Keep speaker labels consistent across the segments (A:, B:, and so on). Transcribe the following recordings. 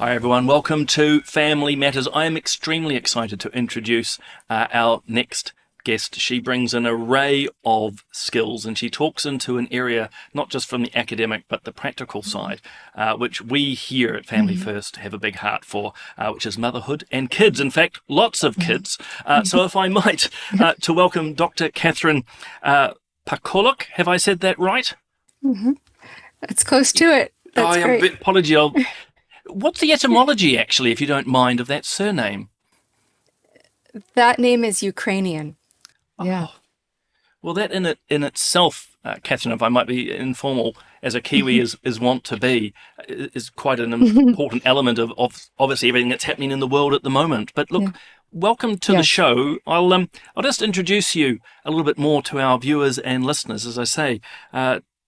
A: Hi everyone, welcome to Family Matters. I am extremely excited to introduce our next guest. She brings an array of skills and she talks into an area not just from the academic but the practical side, which we here at Family First have a big heart for, which is motherhood and kids. In fact, lots of kids. So if I might, to welcome Dr. Catherine Pakaluk. Have I said that right?
B: Mm-hmm. That's close to it. That's great.
A: Apology. What's the etymology, actually, if you don't mind, of that surname?
B: That name is Ukrainian. Yeah.
A: Oh, well, that in itself, Catherine, if I might be informal, as a Kiwi is wont to be, is quite an important element of obviously everything that's happening in the world at the moment. But look,
B: Yeah.
A: welcome to the show. I'll just introduce you a little bit more to our viewers and listeners. As I say,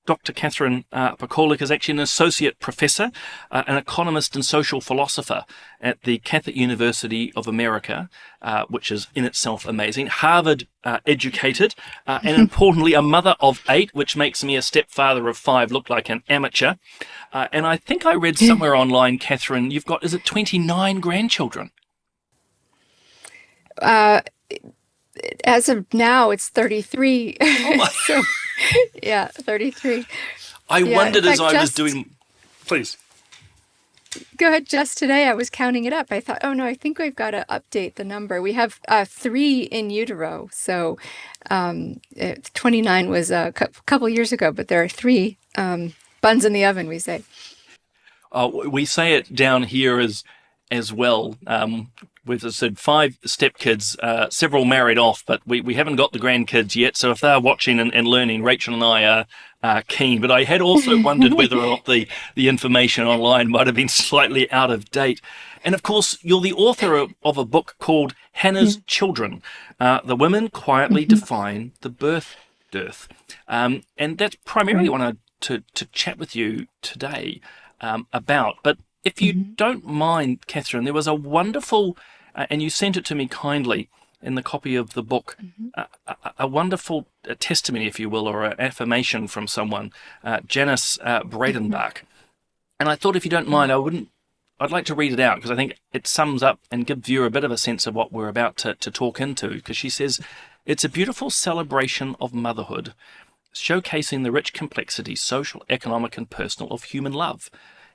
A: Dr. Catherine Pakaluk is actually an associate professor, an economist and social philosopher at the Catholic University of America, which is in itself amazing. Harvard educated, and importantly, a mother of 8, which makes me a stepfather of 5 look like an amateur. And I think I read somewhere online, Catherine, you've got, is it 29 grandchildren?
B: As of now, it's 33.
A: Oh,
B: So, yeah, 33.
A: I
B: Yeah, in
A: wondered as
B: fact,
A: I was doing... Please.
B: go ahead. Just today, I was counting it up. I thought, oh no, I think we've got to update the number. We have 3 in utero. So 29 was a couple years ago, but there are 3 buns in the oven, we say.
A: We say it down here as well. We've said 5 stepkids, several married off, but we haven't got the grandkids yet. So if they're watching and learning, Rachel and I are keen. But I had also wondered whether or not the information online might have been slightly out of date. And of course, you're the author of a book called Hannah's Children. The women quietly define the birth dearth. And that's primarily what I wanted to chat with you today about. But if you don't mind, Catherine, there was a wonderful, and you sent it to me kindly in the copy of the book, a wonderful testimony, if you will, or an affirmation from someone, Janice Bradenbach. And I thought, if you don't mind, I'd like to read it out because I think it sums up and gives you a bit of a sense of what we're about to talk into. Because she says, it's a beautiful celebration of motherhood, showcasing the rich complexity, social, economic, and personal of human love.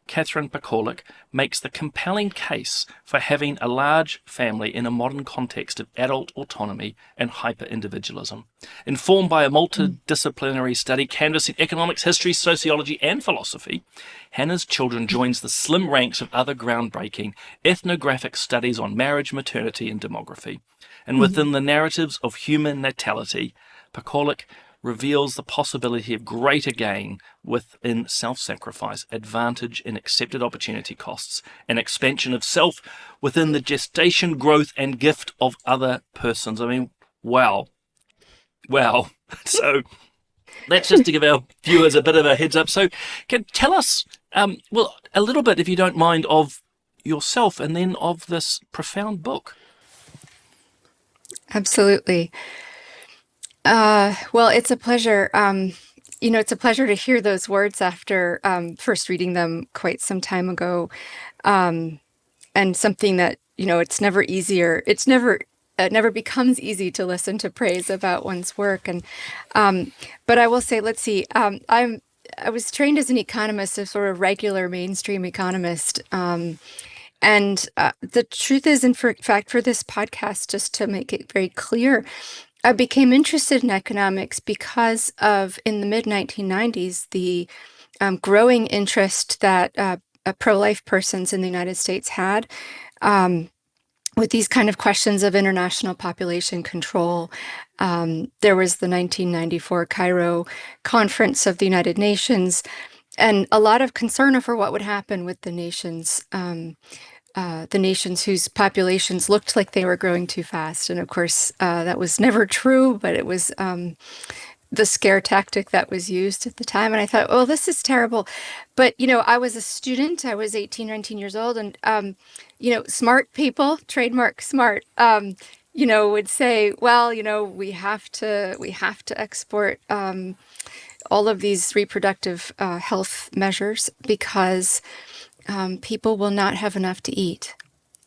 A: Catherine Pakaluk makes the compelling case for having a large family in a modern context of adult autonomy and hyper-individualism. Informed by a multidisciplinary study canvassing economics, history, sociology and philosophy, Hannah's Children joins the slim ranks of other groundbreaking ethnographic studies on marriage, maternity and demography. And within the narratives of human natality, Pakaluk reveals the possibility of greater gain within self-sacrifice, advantage in accepted opportunity costs, and expansion of self within the gestation, growth, and gift of other persons. I mean, wow. Wow. So that's just to give our viewers a bit of a heads up. So tell us, a little bit, if you don't mind, of yourself and then of this profound book.
B: Absolutely. Well, it's a pleasure. It's a pleasure to hear those words after first reading them quite some time ago. And something that, it's never easier. It never becomes easy to listen to praise about one's work. And, but I will say, let's see, I was trained as an economist, a sort of regular mainstream economist. And the truth is, in fact, for this podcast, just to make it very clear, I became interested in economics because of, in the mid-1990s, the growing interest that pro-life persons in the United States had with these kind of questions of international population control. There was the 1994 Cairo Conference of the United Nations, and a lot of concern over what would happen with the nations whose populations looked like they were growing too fast. And of course, that was never true, but it was the scare tactic that was used at the time. And I thought, oh, this is terrible. But, I was a student. I was 18, 19 years old. And, smart people, trademark smart, would say, well, we have to export all of these reproductive health measures because people will not have enough to eat.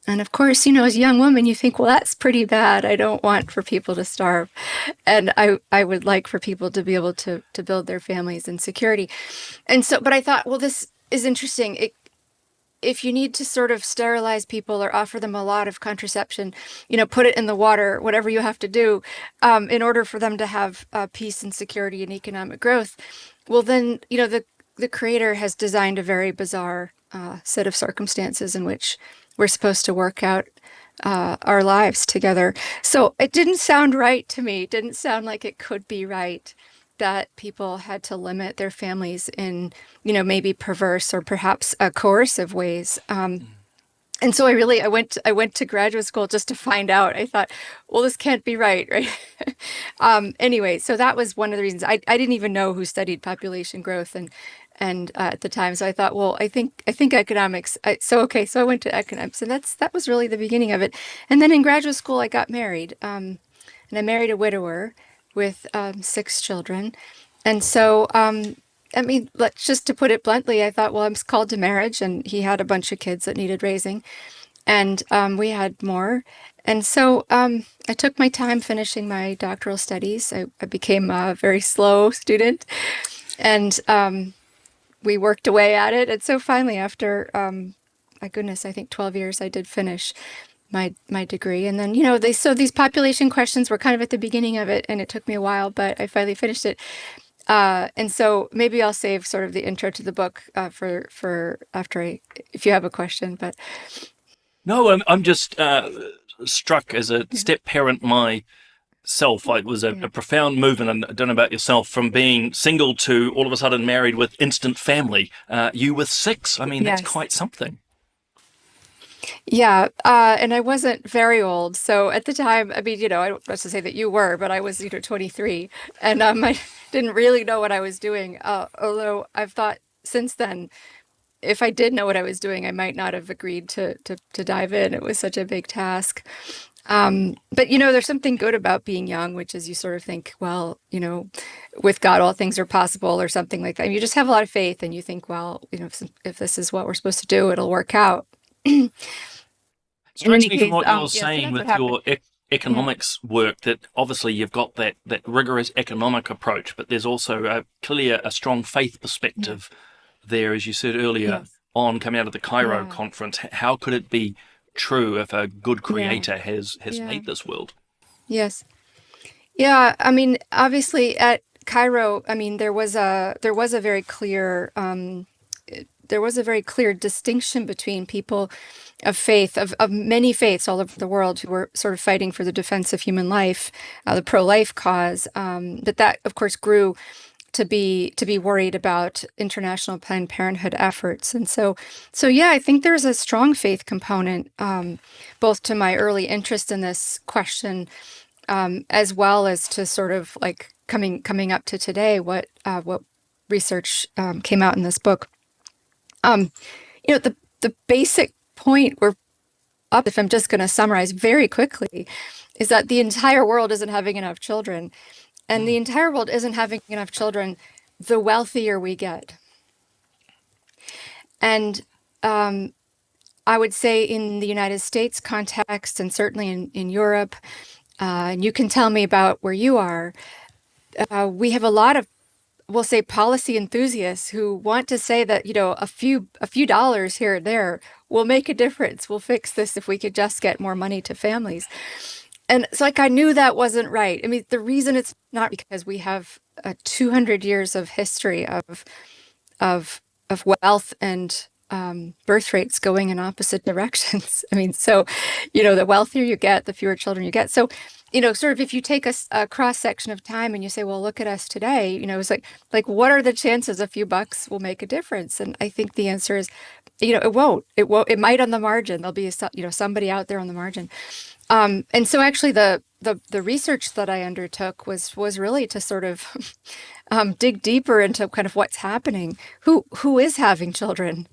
B: And of course, as a young woman, you think, well, that's pretty bad. I don't want for people to starve. And I would like for people to be able to build their families in security. And so, but I thought, well, this is interesting. If you need to sort of sterilize people or offer them a lot of contraception, put it in the water, whatever you have to do, in order for them to have peace and security and economic growth, well, then, the creator has designed a very bizarre set of circumstances in which we're supposed to work out our lives together. So it didn't sound right to me. It didn't sound like it could be right that people had to limit their families in, maybe perverse or perhaps coercive ways. And so I went to graduate school just to find out. I thought, well, this can't be right, right? Anyway, so that was one of the reasons. I didn't even know who studied population growth and at the time. So I thought, well, I think economics. So I went to economics, and that was really the beginning of it. And then in graduate school, I got married, and I married a widower with 6 children. And so, I mean, just to put it bluntly, I thought, well, I'm called to marriage, and he had a bunch of kids that needed raising, and we had more. And so I took my time finishing my doctoral studies. I became a very slow student, and we worked away at it. And so finally, after, my goodness, I think 12 years, I did finish my degree. And then, so these population questions were kind of at the beginning of it, and it took me a while, but I finally finished it. And so maybe I'll save sort of the intro to the book for after if you have a question. But
A: No, I'm just struck as a
B: yeah,
A: step parent myself. It was a,
B: yeah,
A: a profound move, and I don't know about yourself, from being single to all of a sudden married with instant family. You with 6. I mean, that's
B: yes,
A: quite something.
B: yeah. And I wasn't very old, so at the time, I mean, I don't want to say that you were, but I was, 23, and I didn't really know what I was doing. Although I've thought since then, if I did know what I was doing, I might not have agreed to dive in. It was such a big task. But there's something good about being young, which is you sort of think, well, with God, all things are possible, or something like that. And you just have a lot of faith, and you think, well, if this is what we're supposed to do, it'll work out. In
A: Strikes
B: any
A: me from
B: case,
A: what you're
B: yeah, so
A: saying
B: that's what
A: with
B: happened.
A: your
B: Yeah.
A: economics work that obviously you've got that rigorous economic approach, but there's also clearly a strong faith
B: Yeah.
A: perspective there, as you said earlier
B: Yes.
A: on coming out of the Cairo
B: Yeah.
A: conference. How could it be true if a good
B: Yeah.
A: creator has
B: Yeah.
A: made this world?
B: Yes. Yeah. I mean, obviously at Cairo, I mean, there was a very clear there was a very clear distinction between people of faith, of many faiths all over the world who were sort of fighting for the defense of human life, the pro-life cause. That of course grew to be worried about international Planned Parenthood efforts, and so yeah, I think there's a strong faith component, both to my early interest in this question, as well as to sort of like coming up to today, what research came out in this book. Um, the basic point we're up, if I'm just going to summarize very quickly, is that the entire world isn't having enough children, and the
A: Mm.
B: entire world isn't having enough children the wealthier we get. And I would say in the United States context, and certainly in Europe, and you can tell me about where you are, we have a lot of, we'll say, policy enthusiasts who want to say that, a few dollars here and there will make a difference. We'll fix this if we could just get more money to families. And it's like I knew that wasn't right. I mean, the reason it's not because we have 200 years of history of wealth and birth rates going in opposite directions. I mean, so, the wealthier you get, the fewer children you get. So, sort of if you take a cross section of time and you say, well, look at us today, it's like what are the chances a few bucks will make a difference? And I think the answer is, it won't. It won't. It might on the margin. There'll be somebody out there on the margin. And so actually the research that I undertook was really to sort of dig deeper into kind of what's happening. Who is having children?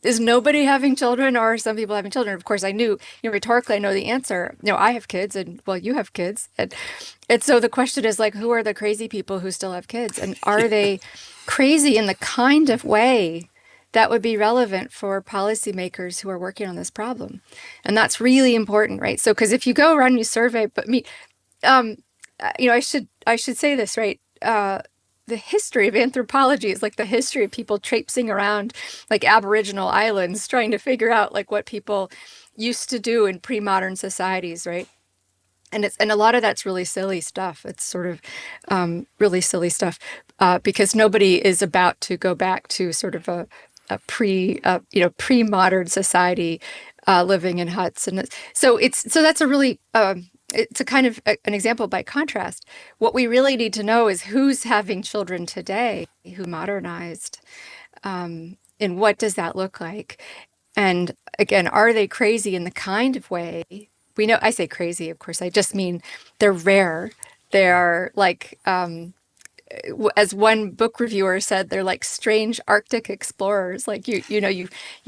B: Is nobody having children, or are some people having children? Of course, I knew, rhetorically, I know the answer. I have kids, and well, you have kids, and so the question is like, who are the crazy people who still have kids, and are they crazy in the kind of way that would be relevant for policymakers who are working on this problem. And that's really important, right? So, because if you go run your survey, but me, um, I should say this, right? The history of anthropology is like the history of people traipsing around like Aboriginal islands trying to figure out like what people used to do in pre-modern societies, right? And a lot of that's really silly stuff. It's sort of really silly stuff because nobody is about to go back to sort of a pre-modern society living in huts, and so that's a really it's a kind of an example by contrast. What we really need to know is who's having children today, who modernized, and what does that look like? And again, are they crazy in the kind of way we know? I say crazy, of course, I just mean they're rare. They are like, as one book reviewer said, they're like strange Arctic explorers. Like you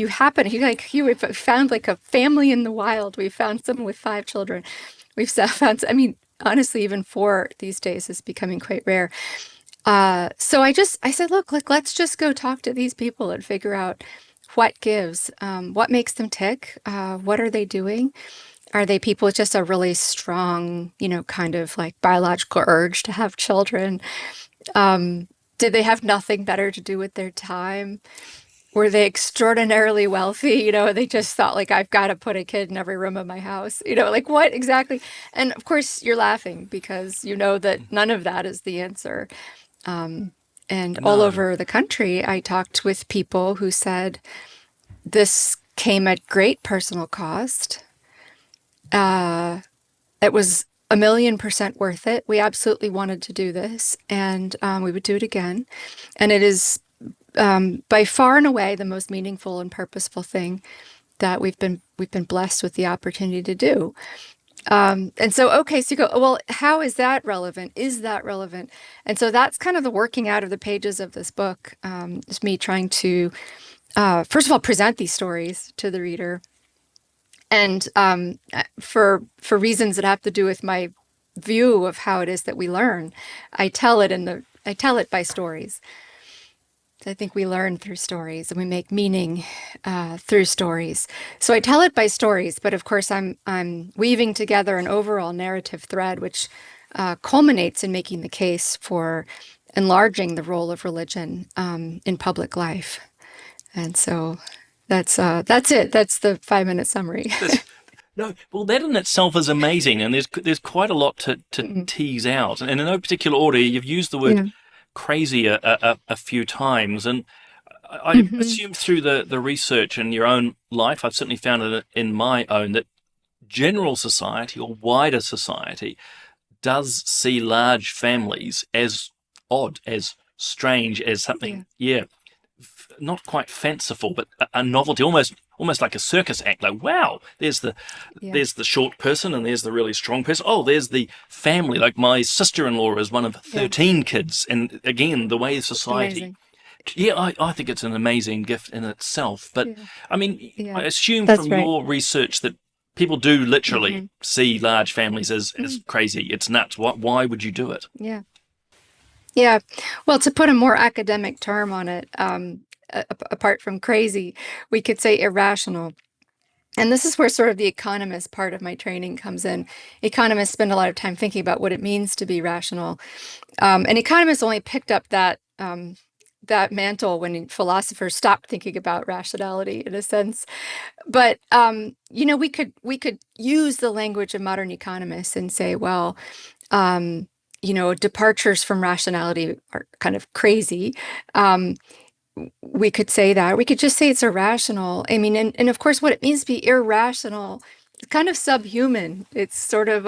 B: happen, you found like a family in the wild. We found someone with 5 children. We've found, I mean, honestly, even 4 these days is becoming quite rare. So I said, look, like, let's just go talk to these people and figure out what gives, what makes them tick, what are they doing? Are they people with just a really strong, kind of like biological urge to have children? Did they have nothing better to do with their time? Were they extraordinarily wealthy? They just thought like, I've got to put a kid in every room of my house. Like what exactly? And of course, you're laughing because you know that none of that is the answer. And all
A: No.
B: over the country, I talked with people who said this came at great personal cost. It was 1,000,000% worth it. We absolutely wanted to do this, and we would do it again. And it is by far and away the most meaningful and purposeful thing that we've been blessed with the opportunity to do. And so, okay, so you go, well, how is that relevant? Is that relevant? And so that's kind of the working out of the pages of this book. Is me trying to, first of all, present these stories to the reader, and for reasons that have to do with my view of how it is that we learn, I tell it by stories. I think we learn through stories and we make meaning through stories. So I tell it by stories, but of course I'm weaving together an overall narrative thread, which culminates in making the case for enlarging the role of religion in public life. And so that's it. That's the 5-minute summary.
A: That's, no, well, that in itself is amazing, and there's quite a lot to
B: Mm.
A: tease out. And in no particular order, you've used the word
B: Yeah.
A: crazy a few times, and I
B: Hmm.
A: assume through the research in your own life, I've certainly found it in my own that general society or wider society does see large families as odd, as strange, as
B: Yeah.
A: something, yeah, not quite fanciful, but a novelty, almost like a circus act. Like, wow,
B: Yeah.
A: there's the short person and there's the really strong person. Oh, there's the family. Like my sister-in-law is one of
B: Yeah.
A: 13 kids, and again, the way society.
B: Amazing.
A: Yeah, I think it's an amazing gift in itself. But
B: Yeah.
A: I mean, I
B: Yeah.
A: assume
B: That's
A: from
B: right.
A: your research that people do literally
B: Hmm.
A: see large families as crazy. It's nuts. Why would you do it?
B: Yeah. Yeah. Well, to put a more academic term on it, apart from crazy, we could say irrational. And this is where sort of the economist part of my training comes in. Economists spend a lot of time thinking about what it means to be rational. And economists only picked up that mantle when philosophers stopped thinking about rationality in a sense. But we could use the language of modern economists and say, well, departures from rationality are kind of crazy. Um, we could say that. We could just say it's irrational. I mean, and of course, what it means to be irrational, it's kind of subhuman. It's sort of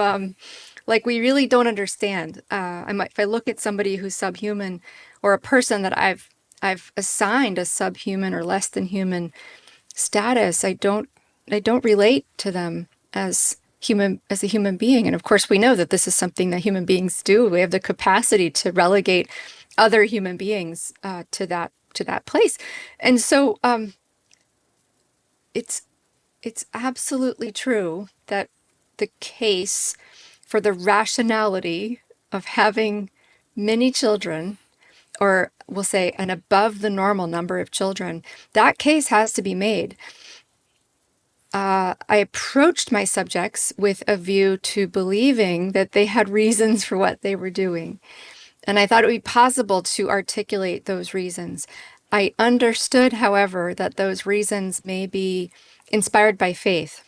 B: like we really don't understand. If I look at somebody who's subhuman, or a person that I've assigned a subhuman or less than human status, I don't relate to them as as a human being. And of course, we know that this is something that human beings do. We have the capacity to relegate other human beings to that place. And so it's it's absolutely true that the case for the rationality of having many children or we'll say an above the normal number of children, that case has to be made. I approached my subjects with a view to believing that they had reasons for what they were doing. And I thought it would be possible to articulate those reasons. I understood, however, that those reasons may be inspired by faith.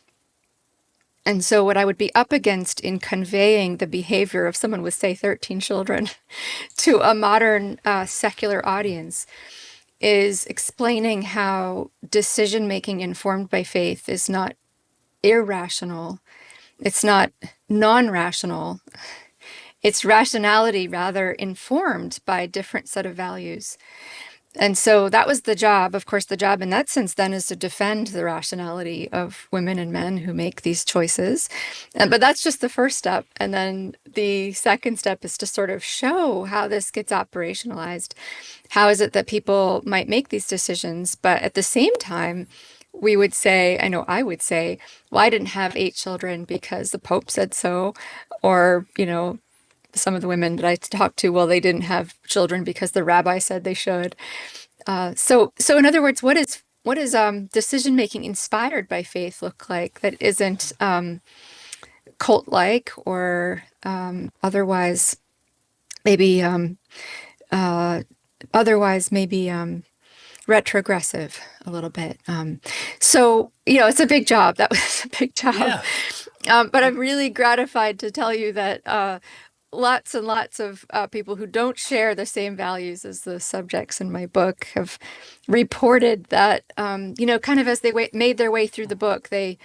B: And so, what I would be up against in conveying the behavior of someone with, say, 13 children to a modern secular audience is explaining how decision making informed by faith is not irrational, it's not non rational, it's rationality rather informed by a different set of values. And so that was the job. Of course, the job in that sense then is to defend the rationality of women and men who make these choices. But that's just the first step. And then the second step is to sort of show how this gets operationalized. How is it that people might make these decisions? But at the same time, we would say, I know I would say, well, I didn't have 8 children because the Pope said so. Or, some of the women that I talked to, well, they didn't have children because the rabbi said they should. So in other words, what is decision making inspired by faith look like that isn't cult like or otherwise maybe retrogressive a little bit. So it's a big job. That was a big job.
A: Yeah.
B: But I'm really gratified to tell you that lots and lots of people who don't share the same values as the subjects in my book have reported that, kind of as they made their way through the book, they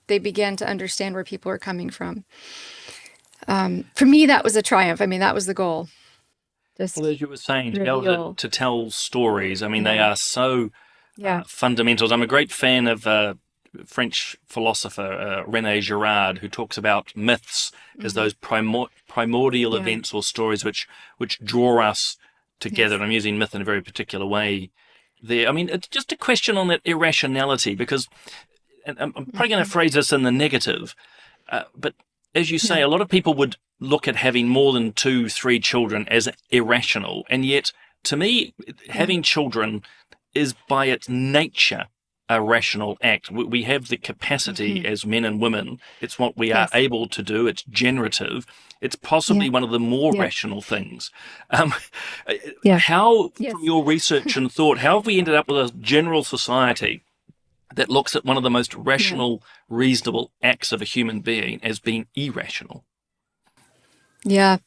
B: began to understand where people were coming from. For me, that was a triumph. I mean, that was the goal.
A: Well,
B: Just
A: as you were saying, to be able
B: reveal.
A: to tell stories, I mean, they
B: Yeah.
A: are so
B: Yeah.
A: fundamentals. I'm a great fan of French philosopher René Girard, who talks about myths as
B: Hmm.
A: those primordial
B: Yeah.
A: events or stories which draw us together.
B: Yes.
A: And I'm using myth in a very particular way there. I mean, it's just a question on that irrationality, because and I'm probably going to
B: Hmm.
A: phrase this in the negative, but as you say,
B: Yeah.
A: a lot of people would look at having more than two, three children as irrational. And yet, to me,
B: Yeah.
A: having children is by its nature a rational act. We have the capacity
B: Hmm.
A: as men and women. It's what we are
B: Yes.
A: able to do. It's generative. It's possibly
B: Yeah.
A: one of the more
B: Yeah.
A: rational things. Um,
B: Yeah.
A: how, from
B: Yes.
A: your research and thought, how have we ended up with a general society that looks at one of the most
B: Yeah.
A: rational, reasonable acts of a human being as being irrational?
B: Yeah.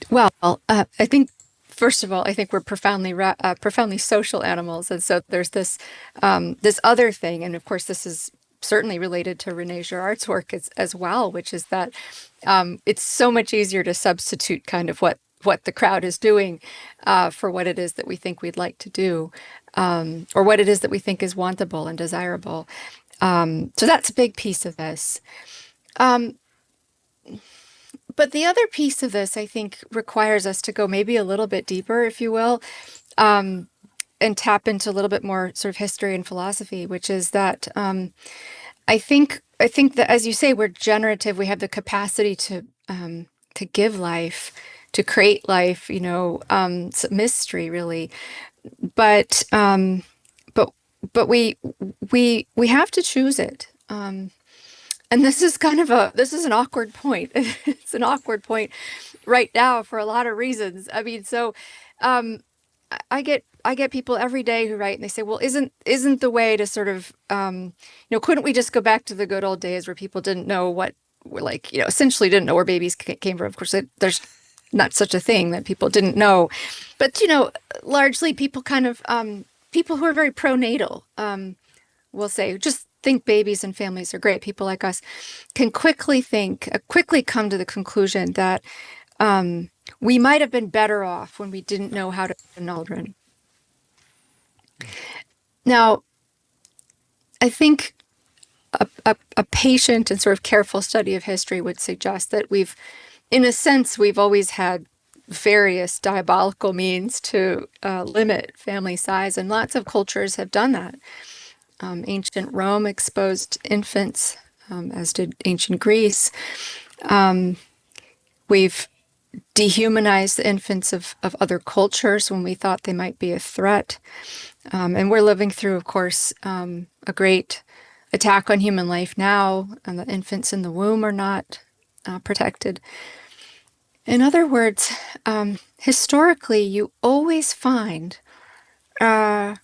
B: Well, I think first of all, I think we're profoundly social animals, and so there's this other thing, and of course, this is certainly related to Renee Girard's work as well, which is that it's so much easier to substitute kind of what the crowd is doing for what it is that we think we'd like to do, or what it is that we think is wantable and desirable. So that's a big piece of this. Um, But the other piece of this, I think, requires us to go maybe a little bit deeper, if you will, um, and tap into a little bit more sort of history and philosophy, which is that I think that, as you say, we're generative. We have the capacity to give life, to create life. It's a mystery, really. But but but we have to choose it. And this is an awkward point. It's an awkward point right now for a lot of reasons. I mean, so um, I get people every day who write and they say, "Well, isn't the way to sort of couldn't we just go back to the good old days where people didn't know what were like essentially didn't know where babies came from?" Of course, there's not such a thing that people didn't know, but largely people kind of people who are very pronatal will say, just think babies and families are great. People like us can quickly come to the conclusion that we might have been better off when we didn't know how to have children. Now, I think a patient and sort of careful study of history would suggest that in a sense, we've always had various diabolical means to limit family size, and lots of cultures have done that. Ancient Rome exposed infants, as did ancient Greece. We've dehumanize the infants of other cultures when we thought they might be a threat. And we're living through, of course, a great attack on human life now, and the infants in the womb are not protected. In other words, historically, you always find the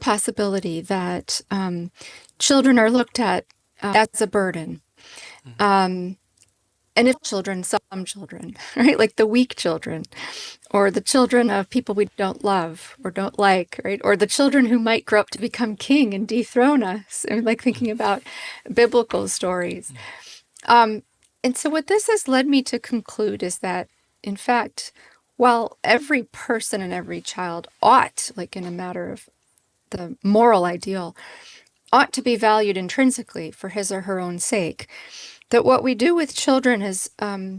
B: possibility that children are looked at as a burden. Um, and if children, some children, right? Like the weak children, or the children of people we don't love or don't like, right? Or the children who might grow up to become king and dethrone us. I mean, like thinking about biblical stories. Um, and so, what this has led me to conclude is that, in fact, while every person and every child ought, like in a matter of the moral ideal, ought to be valued intrinsically for his or her own sake, that what we do with children is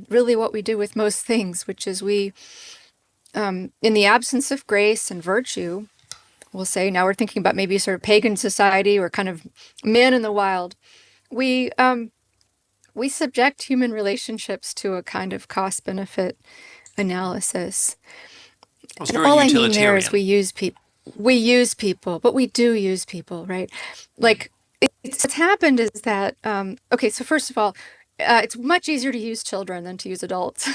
B: really what we do with most things, which is in the absence of grace and virtue, we'll say, now we're thinking about maybe sort of pagan society or kind of man in the wild, we we subject human relationships to a kind of cost benefit analysis.
A: It's
B: And
A: very
B: all I mean there is
A: utilitarian.
B: we use people, but we do use people, right? Like what's happened is that okay, so first of all, it's much easier to use children than to use adults.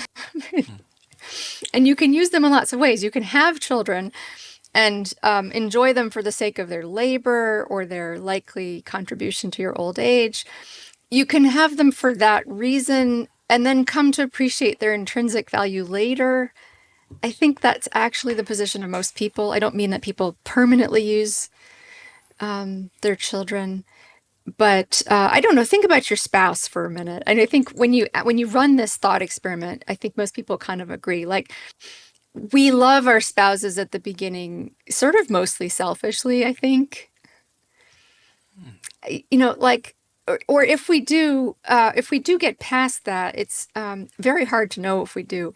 B: And you can use them in lots of ways. You can have children and enjoy them for the sake of their labor or their likely contribution to your old age. You can have them for that reason and then come to appreciate their intrinsic value later. I think that's actually the position of most people. I don't mean that people permanently use their children, but I don't know. Think about your spouse for a minute. And I think when you run this thought experiment, I think most people kind of agree. Like we love our spouses at the beginning, sort of mostly selfishly, I think. Like, or if we do get past that, it's very hard to know if we do.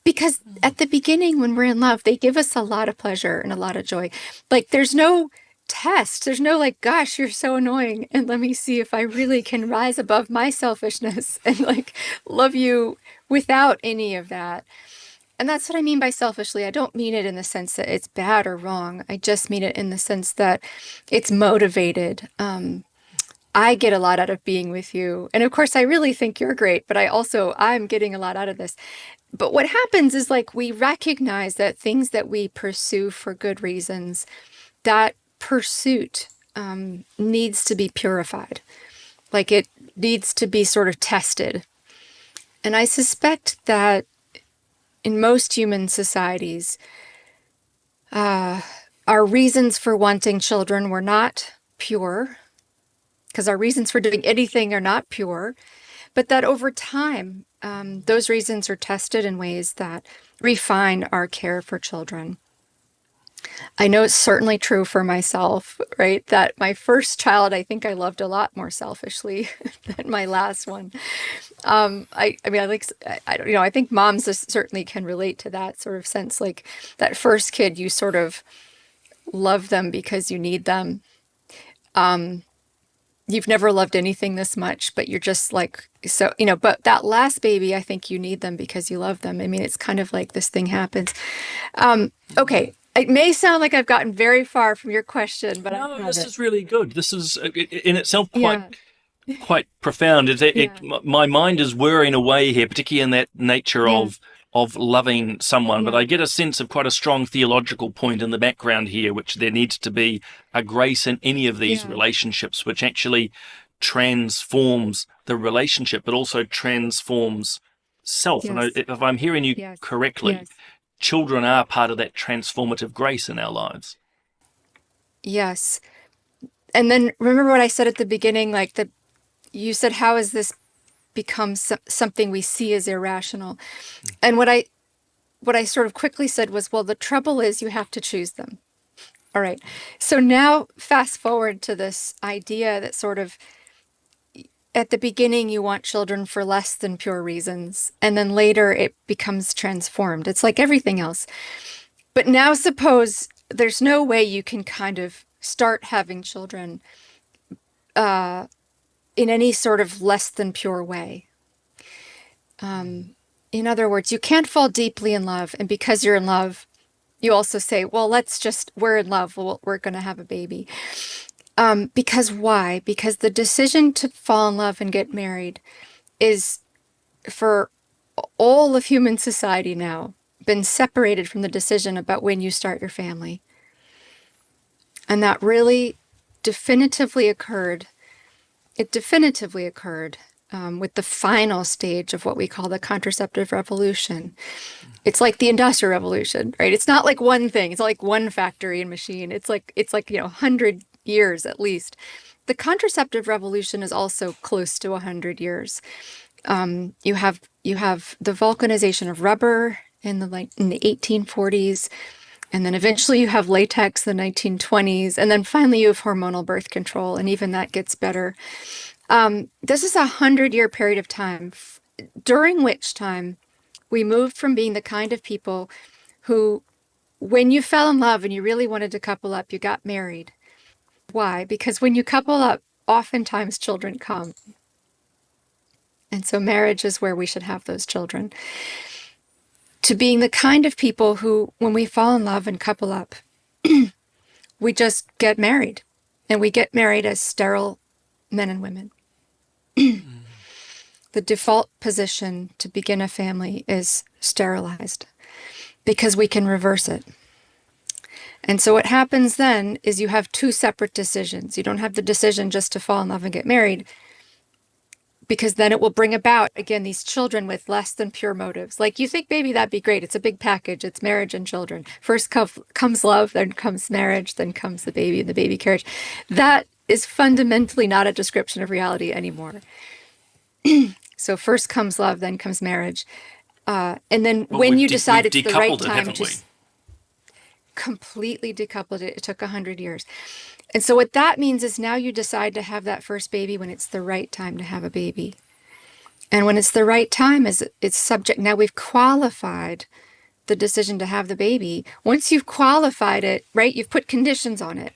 B: Because at the beginning, when we're in love, they give us a lot of pleasure and a lot of joy. Like, there's no test. There's no, like, gosh, you're so annoying. And let me see if I really can rise above my selfishness and, like, love you without any of that. And that's what I mean by selfishly. I don't mean it in the sense that it's bad or wrong. I just mean it in the sense that it's motivated. I get a lot out of being with you. And of course, I really think you're great, but I'm getting a lot out of this. But what happens is like we recognize that things that we pursue for good reasons, that pursuit needs to be purified. Like it needs to be sort of tested. And I suspect that in most human societies, our reasons for wanting children were not pure, because our reasons for doing anything are not pure, but that over time, those reasons are tested in ways that refine our care for children. I know it's certainly true for myself, right? That my first child, I think I loved a lot more selfishly than my last one. I mean, I like, I don't, I think moms certainly can relate to that sort of sense. Like that first kid, you sort of love them because you need them. You've never loved anything this much, but you're just like, so, but that last baby, I think you need them because you love them. I mean, it's kind of like this thing happens. Okay. It may sound like I've gotten very far from your question, but I
A: No, this
B: haven't.
A: is really good. This is in itself
B: Yeah.
A: quite profound.
B: Yeah.
A: My mind is whirring away here, particularly in that nature
B: Yeah.
A: of loving someone. But
B: Yeah.
A: I get a sense of quite a strong theological point in the background here, which there needs to be a grace in any of these
B: Yeah.
A: relationships, which actually transforms the relationship, but also transforms self. And
B: Yes.
A: if I'm hearing you
B: Yes.
A: correctly,
B: Yes.
A: children are part of that transformative grace in our lives.
B: Yes. And then remember what I said at the beginning, like you said, how has this become something we see as irrational? And what I sort of quickly said was, well, the trouble is you have to choose them. All right. So now fast forward to this idea that sort of at the beginning you want children for less than pure reasons, and then later it becomes transformed. It's like everything else. But now suppose there's no way you can kind of start having children in any sort of less than pure way. In other words, you can't fall deeply in love. And because you're in love, you also say, well, we're in love. We're going to have a baby. Because why? Because the decision to fall in love and get married is, for all of human society now, been separated from the decision about when you start your family. And that really definitively occurred. It definitively occurred with the final stage of what we call the contraceptive revolution. It's like the Industrial Revolution, right? It's not like one thing. It's not like one factory and machine. It's like 100 years at least. The contraceptive revolution is also close to 100 years. You have the vulcanization of rubber in the 1840s, and then eventually you have latex in the 1920s, and then finally you have hormonal birth control, and even that gets better. This is 100-year period of time, during which time we moved from being the kind of people who, when you fell in love and you really wanted to couple up, you got married. Why? Because when you couple up, oftentimes children come. And so marriage is where we should have those children. To being the kind of people who, when we fall in love and couple up, we just get married. And we get married as sterile men and women. The default position to begin a family is sterilized because we can reverse it. And so what happens then is you have two separate decisions. You don't have the decision just to fall in love and get married, because then it will bring about, again, these children with less than pure motives. Like, you think, baby, that'd be great. It's a big package. It's marriage and children. First comes love, then comes marriage, then comes the baby and the baby carriage. That is fundamentally not a description of reality anymore. So first comes love, then comes marriage. And then
A: Well,
B: when you
A: we've
B: decide it's the right
A: decoupled it,
B: time
A: haven't
B: to
A: we?
B: completely decoupled it, it took 100 years. And so what that means is now you decide to have that first baby when it's the right time to have a baby. And when it's the right time, is it's subject. Now we've qualified the decision to have the baby. Once you've qualified it, right, you've put conditions on it.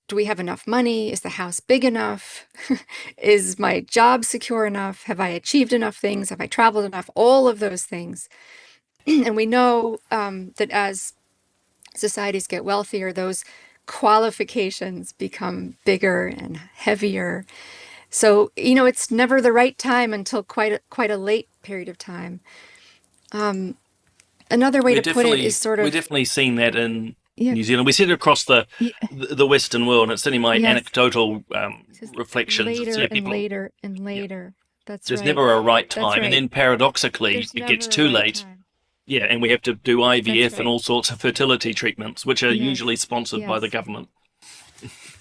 B: Do we have enough money? Is the house big enough? Is my job secure enough? Have I achieved enough things? Have I traveled enough? All of those things. And we know that as societies get wealthier, those qualifications become bigger and heavier. So, it's never the right time until quite a late period of time. Another way
A: We've
B: to put it is
A: definitely
B: sort
A: we've
B: of,
A: definitely seen that in
B: yeah,
A: New Zealand. We see it across the
B: yeah,
A: the Western world, and it's certainly my
B: yes,
A: anecdotal
B: it's just
A: reflections. It's,
B: later
A: yeah,
B: and
A: people.
B: later and
A: Yeah,
B: later. That's
A: there's
B: right.
A: never a right
B: That's
A: time, and
B: right.
A: then paradoxically,
B: There's
A: it gets
B: never a
A: too
B: right
A: late.
B: time.
A: Yeah, and we have to do
B: That's
A: IVF and
B: right.
A: all sorts of fertility treatments, which are usually
B: Yes,
A: sponsored by the
B: yes.
A: government.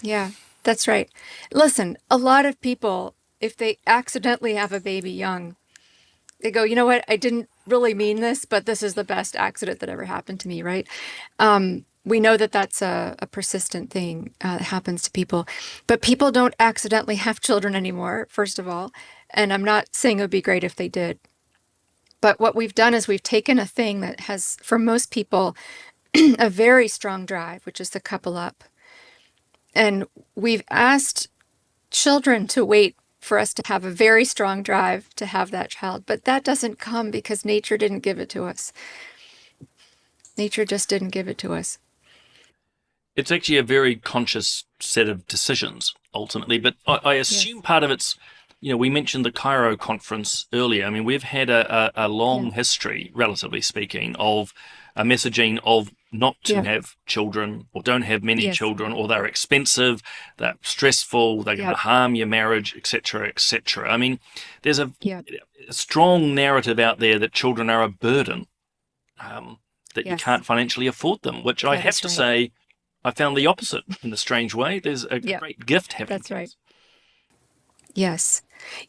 B: Yeah, that's right. Listen, a lot of people, if they accidentally have a baby young, they go, you know what? I didn't really mean this, but this is the best accident that ever happened to me, right? We know that that's a persistent thing that happens to people, but people don't accidentally have children anymore, first of all. And I'm not saying it would be great if they did. But what we've done is we've taken a thing that has, for most people, a very strong drive, which is to couple up. And we've asked children to wait for us to have a very strong drive to have that child. But that doesn't come because nature didn't give it to us. Nature just didn't give it to us.
A: It's actually a very conscious set of decisions ultimately, but I assume
B: Yes.
A: part of it's, we mentioned the Cairo conference earlier. I mean, we've had a
B: Yeah.
A: long history, relatively speaking, of a messaging of not to
B: Yeah.
A: have children or don't have many
B: Yes.
A: children, or they're expensive, they're stressful, they're going to
B: Yep.
A: harm your marriage, etc., etc. I mean, there's
B: Yep.
A: a strong narrative out there that children are a burden, um, that you
B: Yes.
A: can't financially afford them, which I
B: That
A: have
B: is
A: to
B: right.
A: say I found the opposite in a strange way. There's a
B: Yep.
A: great gift having
B: That's right.
A: kids.
B: Yes.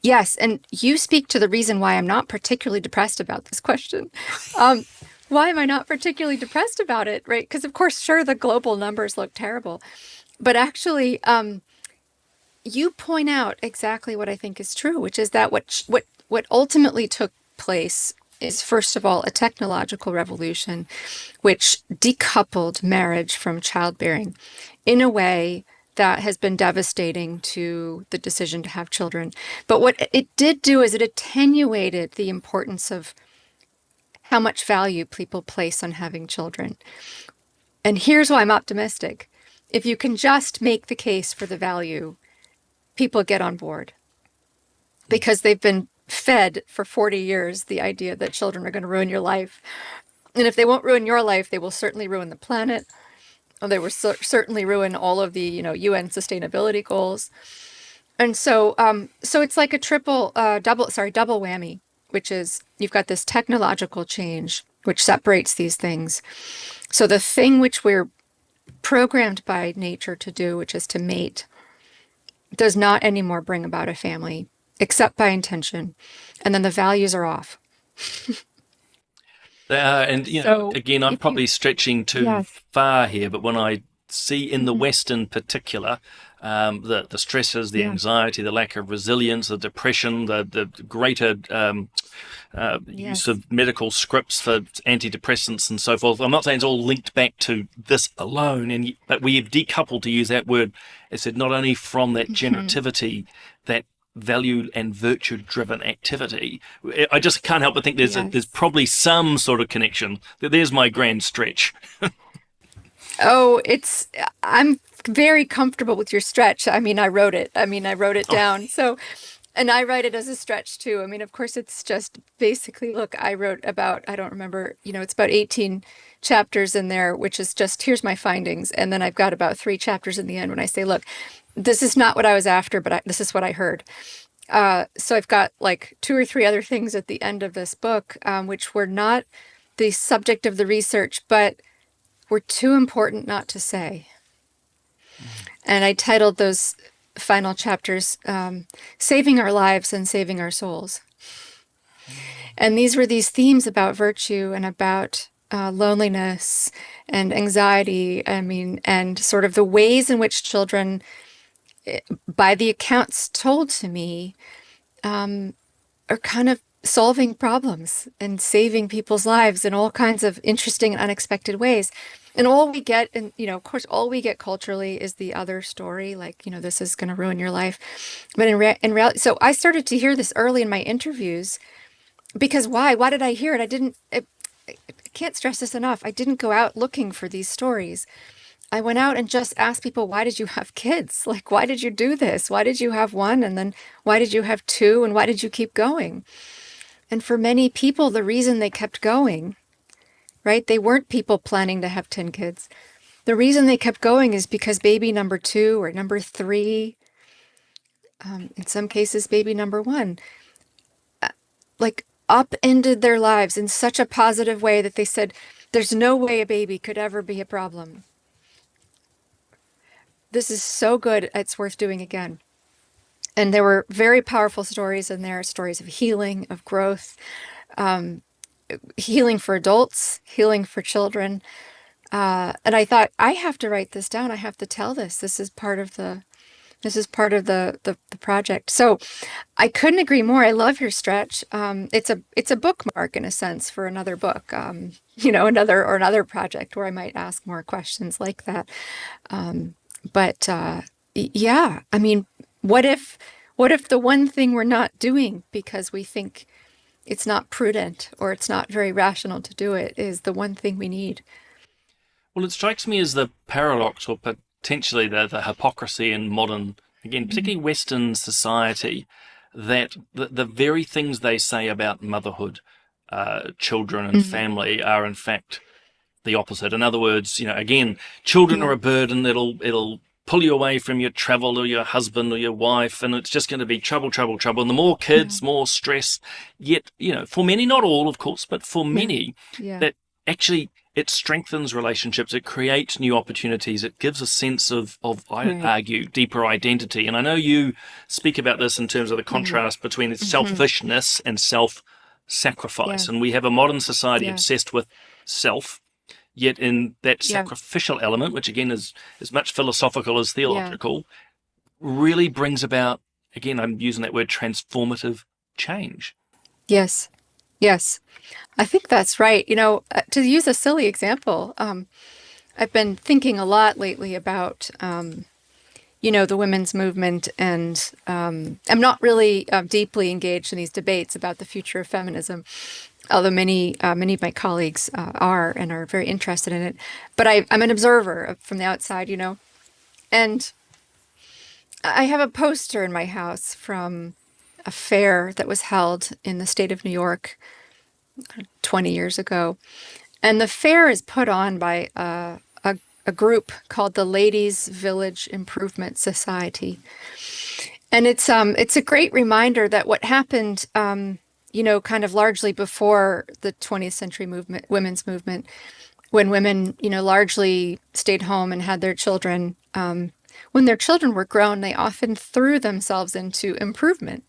B: Yes. And you speak to the reason why I'm not particularly depressed about this question. Um, why am I not particularly depressed about it? Right? Because, of course, sure, the global numbers look terrible. But actually, you point out exactly what I think is true, which is that what ultimately took place is, first of all, a technological revolution which decoupled marriage from childbearing in a way that has been devastating to the decision to have children. But what it did do is it attenuated the importance of how much value people place on having children. And here's why I'm optimistic. If you can just make the case for the value, people get on board because they've been fed for 40 years the idea that children are going to ruin your life. And if they won't ruin your life, they will certainly ruin the planet. Or they will certainly ruin all of the, UN sustainability goals. And so it's like a double whammy, which is you've got this technological change which separates these things. So the thing which we're programmed by nature to do, which is to mate, does not anymore bring about a family except by intention. And then the values are off.
A: And
B: So
A: again, I'm
B: if you,
A: probably stretching too
B: yes,
A: far here, but when I see in the
B: mhm,
A: West in particular, the stresses, the
B: yeah,
A: anxiety, the lack of resilience, the depression, the greater use
B: yes,
A: of medical scripts for antidepressants and so forth. I'm not saying it's all linked back to this alone, but we have decoupled, to use that word, as said, not only from that
B: mhm,
A: generativity, that value and virtue driven activity. I just can't help but think there's
B: yes.
A: probably some sort of connection. There's my grand stretch.
B: Oh, I'm very comfortable with your stretch. I mean, I wrote it. I wrote it
A: Oh,
B: down. So, and I write it as a stretch too. I mean, of course, it's just basically, look, I wrote about, I don't remember, it's about 18 chapters in there, which is just, here's my findings. And then I've got about 3 chapters in the end when I say, look, this is not what I was after, but this is what I heard. So I've got like 2 or 3 other things at the end of this book, which were not the subject of the research, but were too important not to say. And I titled those final chapters Saving Our Lives and Saving Our Souls. And these were these themes about virtue and about loneliness and anxiety. I mean, and sort of the ways in which children, by the accounts told to me, are kind of solving problems and saving people's lives in all kinds of interesting and unexpected ways. And all we get, and of course, all we get culturally is the other story, like, this is going to ruin your life. But in reality, so I started to hear this early in my interviews because why? Why did I hear it? I can't stress this enough. I didn't go out looking for these stories. I went out and just asked people, why did you have kids? Like, why did you do this? Why did you have one? And then why did you have two? And why did you keep going? And for many people, the reason they kept going, right? They weren't people planning to have 10 kids. The reason they kept going is because baby number two or number three, in some cases, baby number one, like upended their lives in such a positive way that they said, there's no way a baby could ever be a problem. This is so good, it's worth doing again. And there were very powerful stories in there, stories of healing, of growth, healing for adults, healing for children. And I thought, I have to write this down. I have to tell this. This is part of the project. So I couldn't agree more. I love your stretch. It's a bookmark in a sense for another book, another project where I might ask more questions like that. But yeah, I mean, what if what if the one thing we're not doing because we think it's not prudent or it's not very rational to do it is the one thing we need?
A: well, it strikes me as the paradox or potentially the hypocrisy in modern, again,
B: Mhm.
A: particularly Western society, that the very things they say about motherhood, children, and
B: Mhm.
A: family are in fact the opposite. In other words, again, children are
B: Yeah,
A: a burden. It'll pull you away from your travel or your husband or your wife, and it's just going to be trouble, trouble, trouble. And the more
B: yeah,
A: kids, more stress. Yet, for many, not all, of course, but for
B: yeah,
A: many,
B: yeah.
A: that actually it strengthens relationships. It creates new opportunities. It gives a sense of I
B: Right.
A: argue, deeper identity. And I know you speak about this in terms of the
B: Mm.
A: contrast between
B: Hmm.
A: selfishness and self sacrifice. And we
B: Yes.
A: have a modern society
B: Yes.
A: obsessed with self. Yet in that
B: Yeah.
A: sacrificial element, which again is as much philosophical as
B: Yeah.
A: theological, really brings about, again, I'm using that word, transformative change.
B: Yes. Yes. I think that's right. To use a silly example, I've been thinking a lot lately about the women's movement, and I'm not really deeply engaged in these debates about the future of feminism, although many of my colleagues are and are very interested in it. But I'm an observer from the outside, and I have a poster in my house from a fair that was held in the state of New York 20 years ago. And the fair is put on by a group called the Ladies Village Improvement Society. And it's a great reminder that what happened, kind of largely before the 20th century movement, women's movement, when women, largely stayed home and had their children, when their children were grown, they often threw themselves into improvement.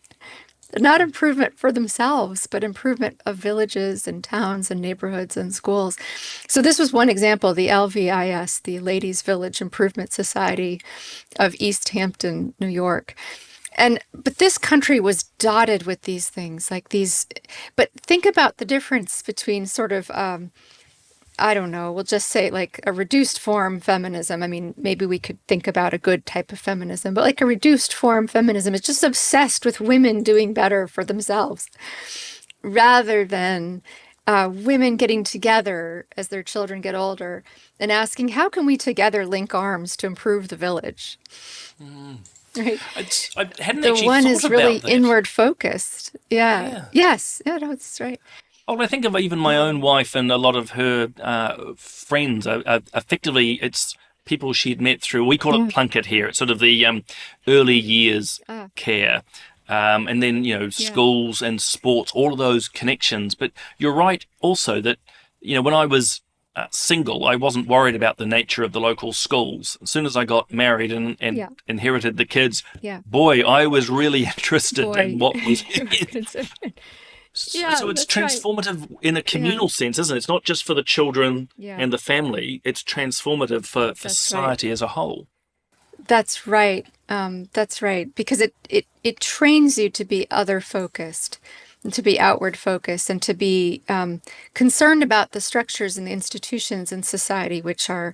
B: Not improvement for themselves, but improvement of villages and towns and neighborhoods and schools. So this was one example, the LVIS, the Ladies Village Improvement Society of East Hampton, New York. But this country was dotted with these things, like these. But think about the difference between sort of I don't know, we'll just say like a reduced form feminism. I mean, maybe we could think about a good type of feminism, but like a reduced form feminism is just obsessed with women doing better for themselves rather than women getting together as their children get older and asking, how can we together link arms to improve the village? Right.
A: I hadn't
B: The
A: actually
B: one
A: thought
B: is really
A: about that.
B: inward focused. Yeah.
A: Yeah.
B: Yes. Yeah, no, it's right.
A: Oh, I think of even my own wife and a lot of her friends. Effectively, it's people she'd met through. We call it
B: Yeah.
A: plunket here. It's sort of the early years
B: Ah,
A: care, and then
B: yeah.
A: schools and sports, all of those connections. But you're right also that when I was single, I wasn't worried about the nature of the local schools. As soon as I got married and
B: Yeah.
A: inherited the kids,
B: Yeah.
A: boy, I was really interested in
B: Boy,
A: what was.
B: you were concerned. Yeah,
A: So it's
B: that's right.
A: transformative in a
B: Yeah.
A: communal sense, isn't it? It's not just for the children
B: Yeah.
A: and the family. It's transformative for
B: That's right.
A: society as a whole.
B: That's right. That's right. Because it trains you to be other focused, and to be outward focused, and to be concerned about the structures and the institutions in society which are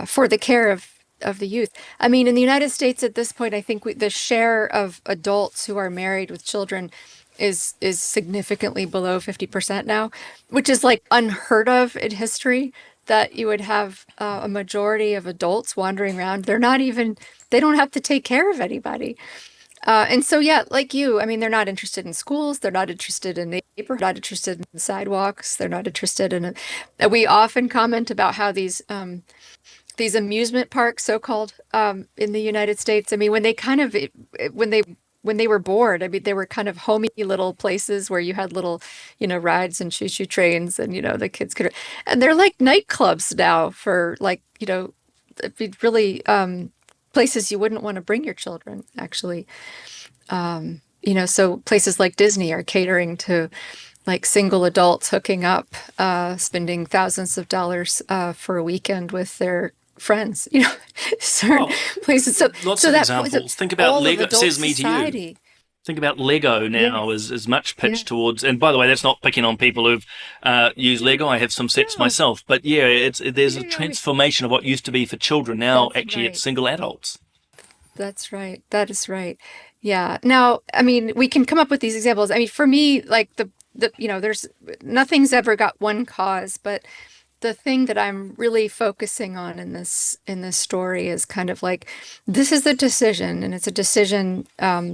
B: for the care of the youth. I mean, in the United States at this point, I think the share of adults who are married with children is significantly below 50% now, which is like unheard of in history, that you would have a majority of adults wandering around. They don't have to take care of anybody. And so, yeah, like you, I mean, they're not interested in schools. They're not interested in neighborhoods, not interested in sidewalks. They're not interested in it. We often comment about how these amusement parks, so-called, in the United States. I mean, when they when they were bored, I mean, they were kind of homey little places where you had little, rides and choo-choo trains, and the kids could, and they're like nightclubs now for like, it'd be really places you wouldn't want to bring your children, actually. So places like Disney are catering to like single adults hooking up, spending thousands of dollars for a weekend with their friends, certain
A: Well,
B: places. So,
A: lots
B: so
A: of
B: that so
A: examples. Think about
B: all of
A: Lego. It
B: adult
A: says me to you.
B: society.
A: Think about Lego now
B: Yes.
A: as much
B: Yeah.
A: pitched towards. And by the way, that's not picking on people who've used
B: No,
A: Lego. I have some sets
B: no.
A: myself. But yeah, there's
B: Yeah,
A: a
B: yeah,
A: transformation of what used to be for children. Now,
B: that's
A: actually, it's
B: right.
A: single adults.
B: That's right. That is right. Yeah. Now, I mean, we can come up with these examples. I mean, for me, like there's nothing's ever got one cause, but the thing that I'm really focusing on in this story is kind of like this is a decision, and it's a decision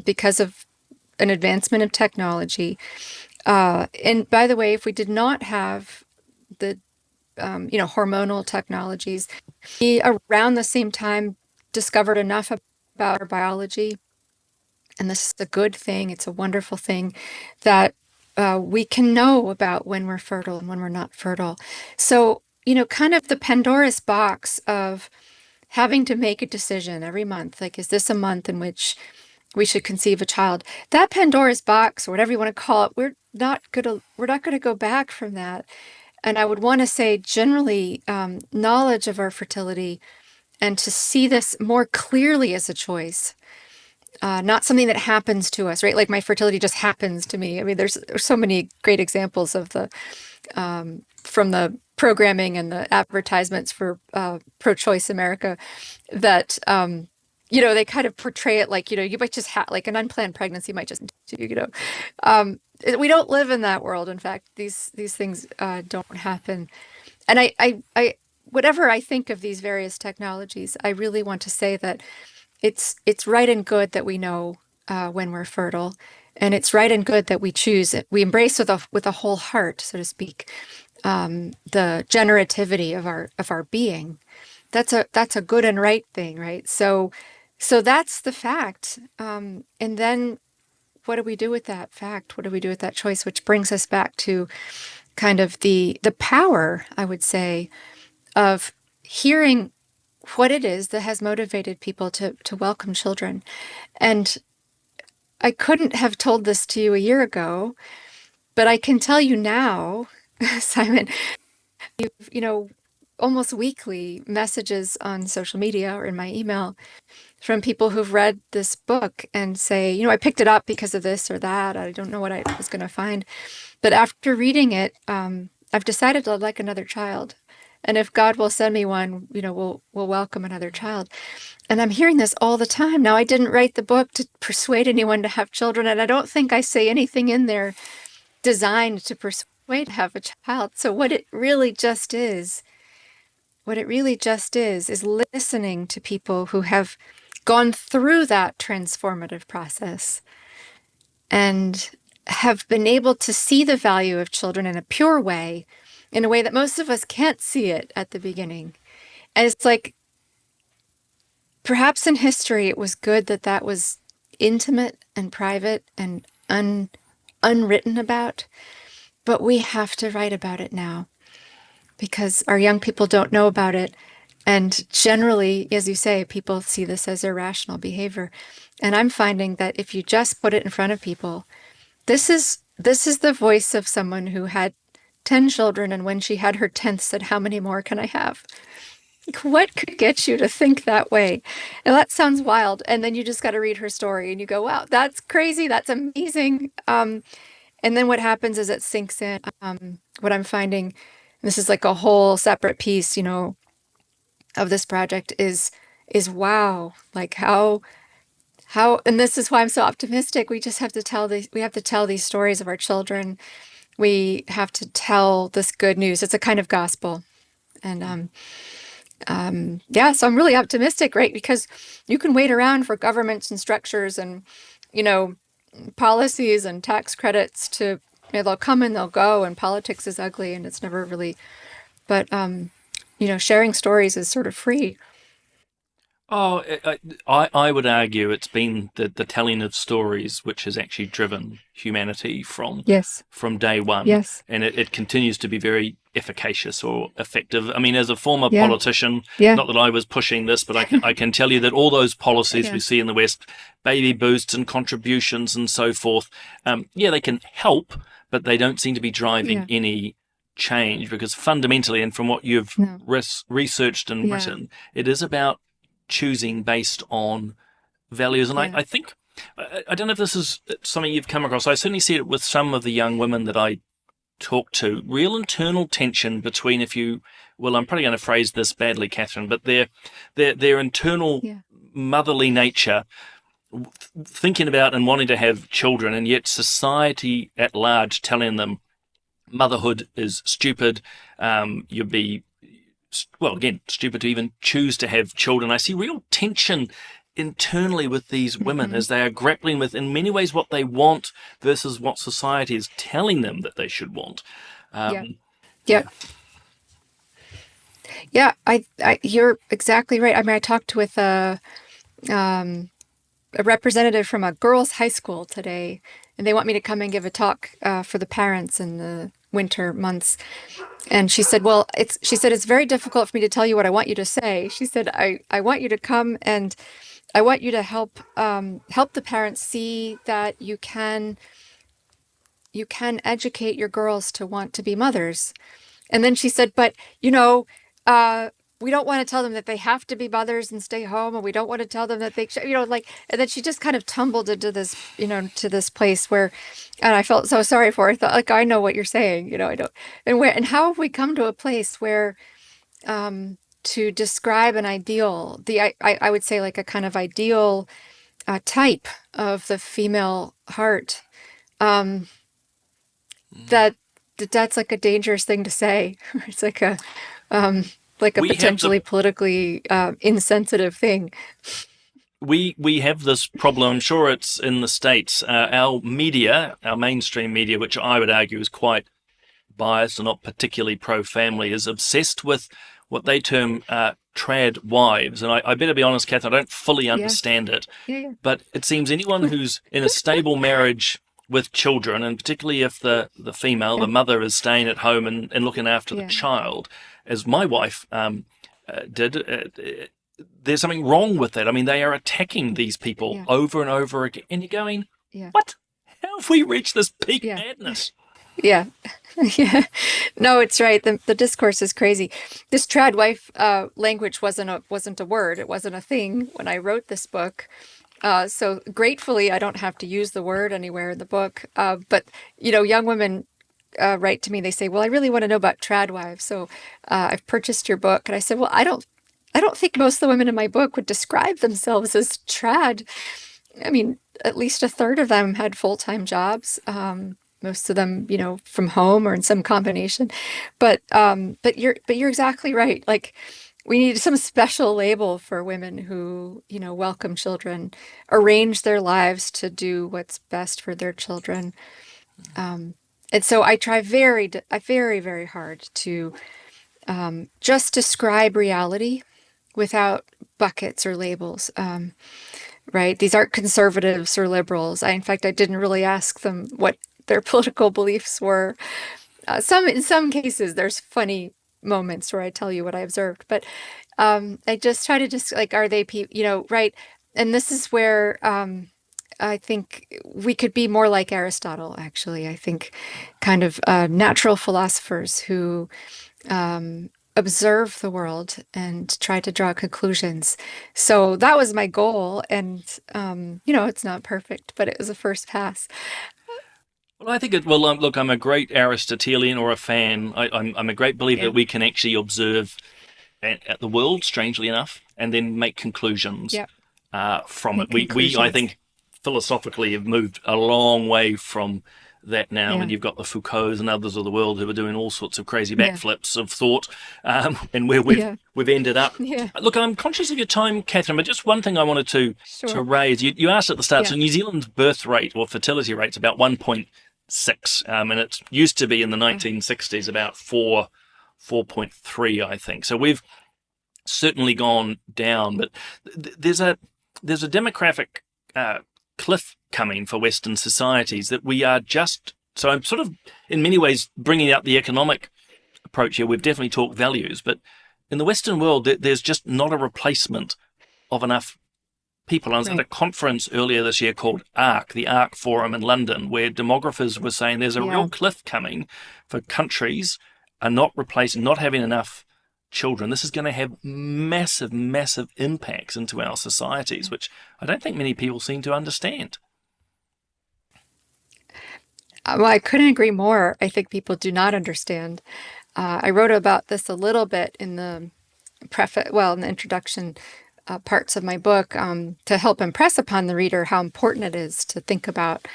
B: because of an advancement of technology. And by the way, if we did not have the hormonal technologies, we around the same time discovered enough about our biology, and this is a good thing. It's a wonderful thing that we can know about when we're fertile and when we're not fertile. So, kind of the Pandora's box of having to make a decision every month. Like, is this a month in which we should conceive a child? That Pandora's box, or whatever you want to call it, we're not gonna go back from that. And I would want to say, generally, knowledge of our fertility and to see this more clearly as a choice, not something that happens to us, right? Like my fertility just happens to me. I mean, there's so many great examples of the from the programming and the advertisements for pro-choice America that they kind of portray it like, you might just have like an unplanned pregnancy might just, um, we don't live in that world. In fact, these things don't happen. And whatever I think of these various technologies, I really want to say that it's right and good that we know when we're fertile, and it's right and good that we choose it. We embrace with a whole heart, so to speak, the generativity of our being. That's a good and right thing, right? So that's the fact. And then what do we do with that fact? What do we do with that choice? Which brings us back to kind of the power, I would say, of hearing what it is that has motivated people to welcome children. And I couldn't have told this to you a year ago, but I can tell you now, Simon, you know, almost weekly messages on social media or in my email from people who've read this book and say, I picked it up because of this or that. I don't know what I was going to find. But after reading it, I've decided I'd like another child. And if God will send me one, we'll welcome another child. And I'm hearing this all the time. Now, I didn't write the book to persuade anyone to have children, and I don't think I say anything in there designed to persuade to have a child. So what it really just is listening to people who have gone through that transformative process and have been able to see the value of children in a pure way, in a way that most of us can't see it at the beginning. And it's like, perhaps in history, it was good that that was intimate and private and unwritten about, but we have to write about it now because our young people don't know about it. And generally, as you say, people see this as irrational behavior. And I'm finding that if you just put it in front of people, this is the voice of someone who had 10 children, and when she had her 10th said, "How many more can I have?" What could get you to think that way? And that sounds wild. And then you just got to read her story and you go, wow, that's crazy. That's amazing. And then what happens is it sinks in. What I'm finding, this is like a whole separate piece, of this project is wow, like and this is why I'm so optimistic. We just have to we have to tell these stories of our children. We have to tell this good news. It's a kind of gospel. And yeah, so I'm really optimistic, right? Because you can wait around for governments and structures and, you know, policies and tax credits to, they'll come and they'll go, and politics is ugly and it's never really, but, sharing stories is sort of free.
A: Oh, I would argue it's been the telling of stories which has actually driven humanity
B: Yes.
A: from day one,
B: Yes.
A: and it continues to be very efficacious or effective. I mean, as a former
B: Yeah.
A: politician,
B: Yeah.
A: not that I was pushing this, but I can tell you that all those policies we
B: Yeah.
A: see in the West, baby boosts and contributions and so forth, yeah, they can help, but they don't seem to be driving
B: Yeah.
A: any change because fundamentally, and from what you've
B: No.
A: researched and
B: Yeah.
A: written, it is about choosing based on values. And
B: Yeah.
A: I think, I don't know if this is something you've come across. I certainly see it with some of the young women that I talk to. Real internal tension between, if you, well, I'm probably going to phrase this badly, Catherine, but their internal
B: Yeah.
A: motherly nature, thinking about and wanting to have children, and yet society at large telling them motherhood is stupid. You'd be, well, again, stupid to even choose to have children. I see real tension internally with these women
B: Hmm.
A: as they are grappling with, in many ways, what they want versus what society is telling them that they should want.
B: Yeah.
A: Um,
B: Yeah.
A: yeah.
B: Yeah. You're exactly right. I mean, I talked with a representative from a girls' high school today, and they want me to come and give a talk for the parents in the winter months. And she said, "Well, it's very difficult for me to tell you what I want you to say." She said, "I want you to come and I want you to help the parents see that you can educate your girls to want to be mothers." And then she said, "But uh, we don't want to tell them that they have to be mothers and stay home, and we don't want to tell them that like." And then she just kind of tumbled into this, to this place where, and I felt so sorry for her. I thought, like, I know what you're saying, I don't. And how have we come to a place where to describe an ideal, I would say like a kind of ideal type of the female heart, um, that that's like a dangerous thing to say. It's um, like a
A: We have the
B: potentially politically insensitive thing.
A: we have this problem. I'm sure it's in the States. Our media, our mainstream media, which I would argue is quite biased and not particularly pro-family, is obsessed with what they term trad wives. And I better be honest, Catherine, I don't fully
B: Yeah,
A: understand it,
B: yeah,
A: but it seems anyone who's in a stable marriage with children, and particularly if the female,
B: yeah,
A: the mother, is staying at home and looking after the
B: yeah,
A: child, as my wife did, there's something wrong with that. I mean, they are attacking these people
B: yeah,
A: over and over again, and you're going,
B: yeah,
A: what? How have we reached this peak
B: yeah,
A: madness?
B: yeah, yeah. No, it's right. The discourse is crazy. This trad wife language wasn't a word. It wasn't a thing when I wrote this book. So gratefully, I don't have to use the word anywhere in the book. But young women write to me. They say, "Well, I really want to know about trad wives." So I've purchased your book, and I said, "Well, I don't think most of the women in my book would describe themselves as trad. I mean, at least a third of them had full-time jobs. Most of them, from home or in some combination. But you're exactly right. Like, we need some special label for women who, welcome children, arrange their lives to do what's best for their children. Um, and so I try very, very hard to just describe reality without buckets or labels. Right? These aren't conservatives or liberals. In fact, I didn't really ask them what their political beliefs were. In some cases, there's funny moments where I tell you what I observed, but I just try to just like, are they people, right? And this is where I think we could be more like Aristotle, actually. I think kind of natural philosophers who observe the world and try to draw conclusions. So that was my goal. And, it's not perfect, but it was a first pass.
A: Well, I think look, I'm a great Aristotelian or a fan. I'm a great believer
B: Yeah.
A: that we can actually observe at the world, strangely enough, and then make conclusions
B: Yep.
A: from it.
B: Make
A: We, I
B: conclusions.
A: think, philosophically have moved a long way from that now,
B: Yeah.
A: and you've got the Foucaults and others of the world who are doing all sorts of crazy
B: Yeah.
A: backflips of thought, and where we've
B: Yeah.
A: we've ended up.
B: Yeah.
A: Look, I'm conscious of your time, Catherine, but just one thing I wanted to
B: Sure.
A: raise. You asked at the start,
B: Yeah.
A: so New Zealand's birth rate or fertility rate's about 1.6, and it used to be in the
B: Oh,
A: 1960s about 4.3, I think. So we've certainly gone down, but there's a demographic uh, cliff coming for Western societies that we are just. So I'm sort of, in many ways, bringing out the economic approach here. We've definitely talked values, but in the Western world, there's just not a replacement of enough people. I was at a
B: right.
A: conference earlier this year called ARC, the ARC Forum in London, where demographers were saying there's a real
B: Yeah.
A: cliff coming for countries are not replacing, not having enough children. This is going to have massive, massive impacts into our societies, which I don't think many people seem to understand.
B: Well, I couldn't agree more. I think people do not understand. I wrote about this a little bit in the in the introduction parts of my book, to help impress upon the reader how important it is to think about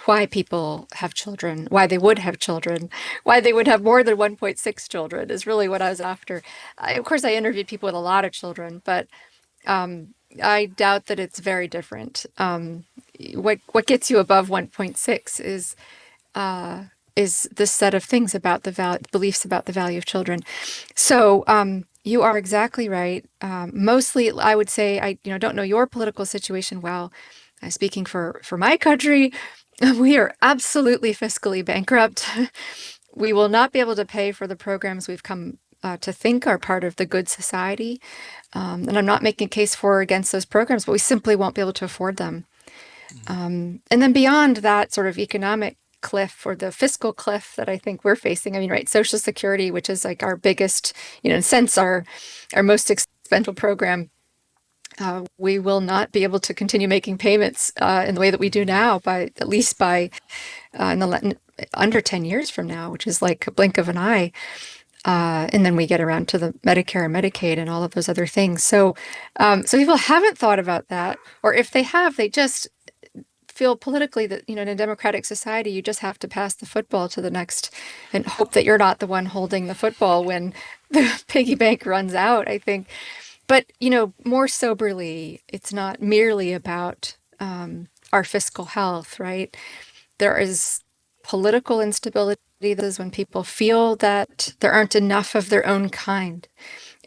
B: why people have children, why they would have children, why they would have more than 1.6 children is really what I was after. Of course, I interviewed people with a lot of children, but I doubt that it's very different. What gets you above 1.6 is this set of things about beliefs about the value of children. So you are exactly right. Mostly, I would say I don't know your political situation well. Speaking for my country, we are absolutely fiscally bankrupt. We will not be able to pay for the programs we've come to think are part of the good society. And I'm not making a case for or against those programs, but we simply won't be able to afford them. And then beyond that sort of economic cliff or the fiscal cliff that I think we're facing, I mean, right, Social Security, which is like our biggest, in a sense, our most expensive program, we will not be able to continue making payments in the way that we do now by at least by in the under 10 years from now, which is like a blink of an eye. And then we get around to the Medicare and Medicaid and all of those other things. So people haven't thought about that, or if they have, they just feel politically that, in a democratic society, you just have to pass the football to the next and hope that you're not the one holding the football when the piggy bank runs out, I think. But, more soberly, it's not merely about our fiscal health, right? There is political instability. That is when people feel that there aren't enough of their own kind.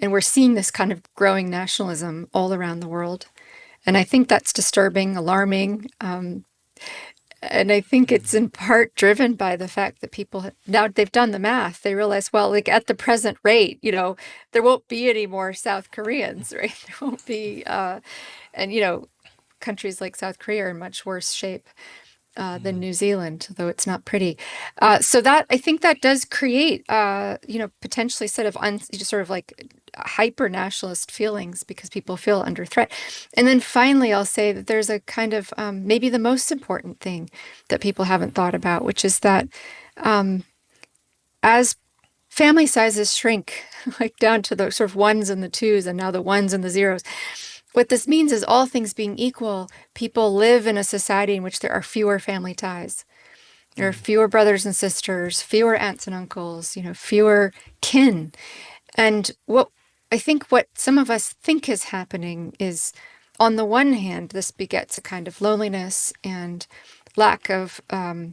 B: And we're seeing this kind of growing nationalism all around the world. And I think that's disturbing, alarming. And I think it's in part driven by the fact that now they've done the math. They realize, well, like at the present rate, there won't be any more South Koreans, right? There won't be, and, countries like South Korea are in much worse shape than New Zealand, though it's not pretty. So that I think that does create, potentially sort of sort of like hyper nationalist feelings because people feel under threat. And then finally, I'll say that there's a kind of maybe the most important thing that people haven't thought about, which is that as family sizes shrink, like down to the sort of ones and the twos, and now the ones and the zeros. What this means is, all things being equal, people live in a society in which there are fewer family ties. There are fewer brothers and sisters, fewer aunts and uncles, fewer kin. And what some of us think is happening is, on the one hand, this begets a kind of loneliness and lack of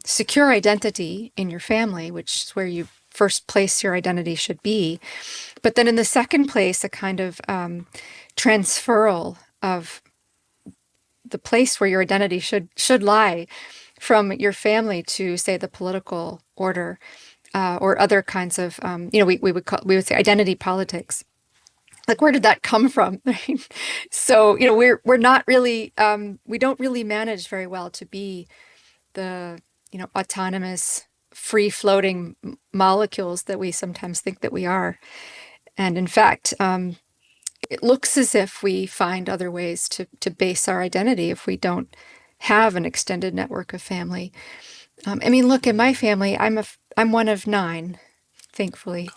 B: secure identity in your family, which is where you first place your identity should be. But then in the second place, a kind of transferal of the place where your identity should lie from your family to, say, the political order, or other kinds of, we would say identity politics. Like, where did that come from? So, we're not really, we don't really manage very well to be the, autonomous, free floating molecules that we sometimes think that we are. And in fact, it looks as if we find other ways to base our identity if we don't have an extended network of family. Look, in my family, I'm one of 9, thankfully.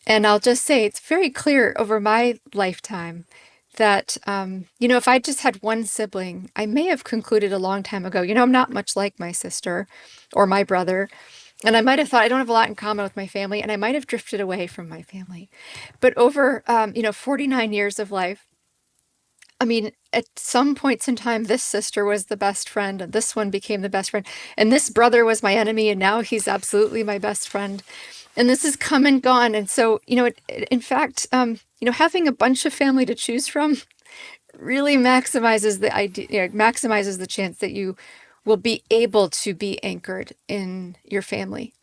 B: And I'll just say it's very clear over my lifetime that, if I just had one sibling, I may have concluded a long time ago, I'm not much like my sister or my brother. And I might have thought I don't have a lot in common with my family, and I might have drifted away from my family. But over, 49 years of life, at some points in time, this sister was the best friend, and this one became the best friend, and this brother was my enemy, and now he's absolutely my best friend. And this has come and gone. And so, in fact, having a bunch of family to choose from really maximizes the idea, maximizes the chance that you will be able to be anchored in your family.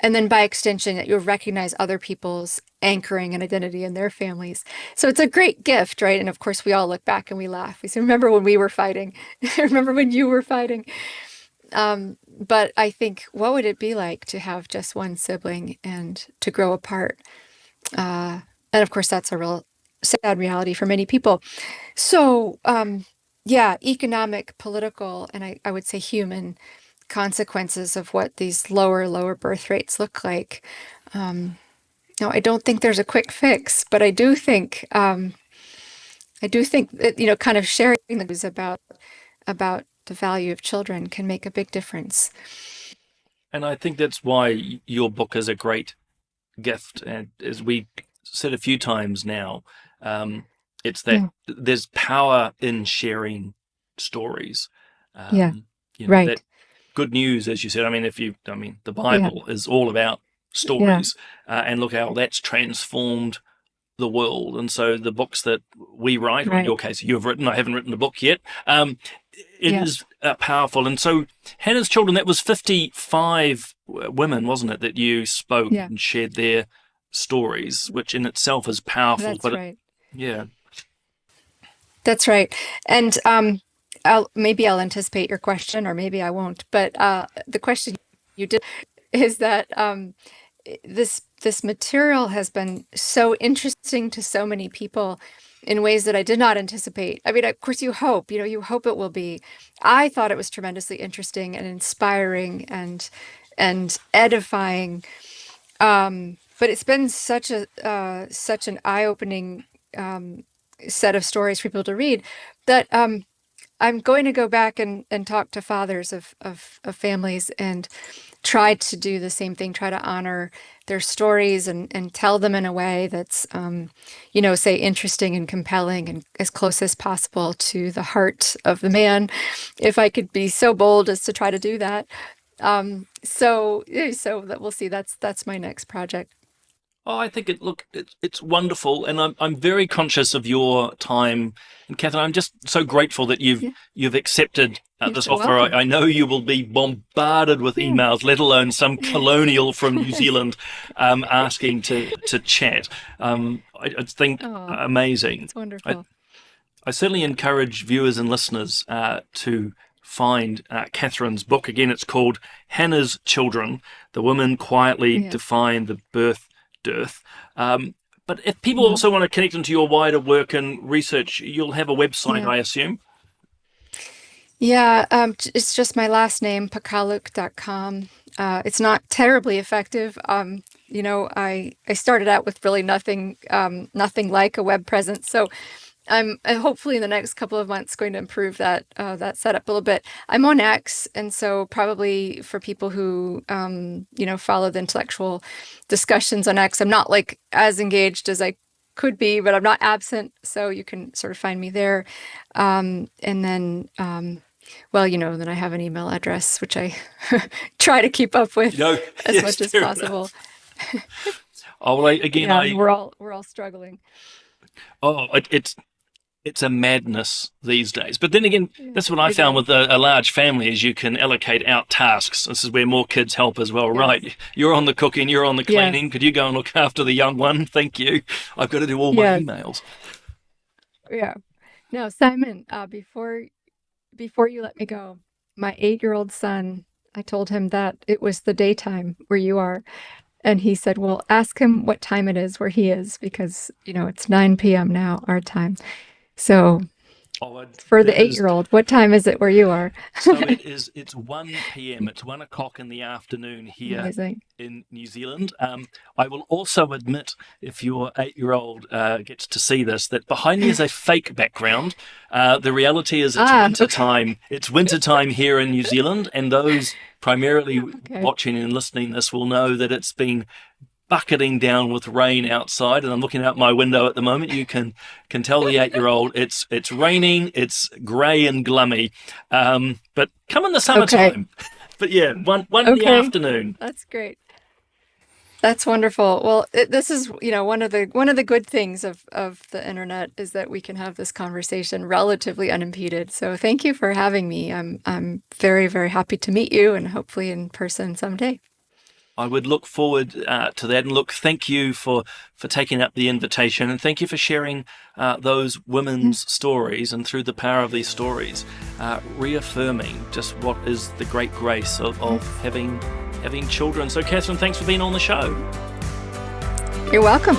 B: And then by extension, that you'll recognize other people's anchoring and identity in their families. So it's a great gift, right? And of course, we all look back and we laugh. We say, remember when we were fighting? Remember when you were fighting? But I think, what would it be like to have just one sibling and to grow apart? And of course, that's a real sad reality for many people. So, yeah, economic, political, and I would say human consequences of what these lower birth rates look like. No, I don't think there's a quick fix, but I do think that, kind of sharing the news about the value of children can make a big difference.
A: And I think that's why your book is a great gift. And as we said a few times now, um, it's that
B: Yeah,
A: there's power in sharing stories.
B: yeah,
A: That
B: right.
A: good news, as you said. The
B: Yeah,
A: Bible is all about
B: yeah,
A: stories, and look how that's transformed the world. And so the books that we write, or in
B: right.
A: your case, you've written, I haven't written a book yet, it
B: Yeah,
A: is powerful. And so Hannah's Children, that was 55 women, wasn't it, that you spoke
B: yeah,
A: and shared their stories, which in itself is powerful.
B: that's
A: But
B: right.
A: yeah,
B: That's right. And maybe I'll anticipate your question, or maybe I won't. But the question you did is that this material has been so interesting to so many people in ways that I did not anticipate. Of course, you hope it will be. I thought it was tremendously interesting and inspiring and edifying. but it's been such an eye-opening set of stories for people to read that I'm going to go back and talk to fathers of families and try to do the same thing, try to honor their stories and tell them in a way that's, say, interesting and compelling and as close as possible to the heart of the man, if I could be so bold as to try to do that. So that we'll see. That's my next project.
A: Oh, I think it's wonderful, and I'm very conscious of your time. And Catherine, I'm just so grateful that
B: Yeah,
A: you've accepted
B: you're
A: this
B: so
A: offer.
B: welcome.
A: I know you will be bombarded with
B: Yeah.
A: emails, let alone some colonial from New Zealand asking to chat. I just think
B: Oh,
A: amazing.
B: that's
A: I,
B: wonderful.
A: I certainly encourage viewers and listeners to find Catherine's book. Again, it's called Hannah's Children: The Women Quietly
B: Yeah.
A: Define the Birth Dearth. But if people
B: Yeah.
A: also want to connect into your wider work and research, you'll have a website,
B: Yeah.
A: I assume.
B: Yeah, it's just my last name, pakaluk.com. It's not terribly effective. I started out with really nothing like a web presence. So I'm hopefully in the next couple of months going to improve that setup a little bit. I'm on X, and so probably for people who follow the intellectual discussions on X, I'm not like as engaged as I could be, but I'm not absent, so you can sort of find me there. And then then I have an email address which I try to keep up
A: You
B: with
A: know,
B: as
A: yes,
B: much as
A: fair
B: possible.
A: enough. Oh, well, again,
B: Yeah, we're all struggling.
A: oh, it's a madness these days. But then again,
B: Yeah,
A: that's what I
B: it
A: found
B: is.
A: with a large family is you can allocate out tasks. This is where more kids help as well,
B: Yes.
A: right? You're on the cooking, you're on the
B: Yes.
A: cleaning. Could you go and look after the young one? Thank you. I've got to do all my
B: Yes.
A: emails.
B: Yeah. Now, Simon, before you let me go, my 8-year-old son, I told him that it was the daytime where you are. And he said, well, ask him what time it is where he is because, it's 9 p.m. now, our time. So
A: Oh,
B: for the
A: that is
B: 8-year-old, what time is it where you are?
A: so. It's 1 p.m. It's 1 o'clock in the afternoon here
B: Amazing.
A: in New Zealand. I will also admit, if your 8-year-old gets to see this, that behind me is a fake background. The reality is it's
B: Ah,
A: winter
B: okay.
A: time. It's winter time here in New Zealand, and those primarily
B: Okay.
A: watching and listening this will know that it's been bucketing down with rain outside, and I'm looking out my window at the moment. You can tell the 8-year-old it's raining, it's grey and glummy, but come in the
B: Okay.
A: summertime. But yeah, one in the
B: Okay.
A: afternoon.
B: That's great. That's wonderful. Well, this is, one of the good things of the internet is that we can have this conversation relatively unimpeded. So thank you for having me. I'm very, very happy to meet you and hopefully in person someday.
A: I would look forward to that. And look, thank you for taking up the invitation, and thank you for sharing those
B: Mm.
A: women's stories, and through the power of these stories, reaffirming just what is the great grace of
B: Yes.
A: having children. So, Catherine, thanks for being on the show.
B: You're welcome.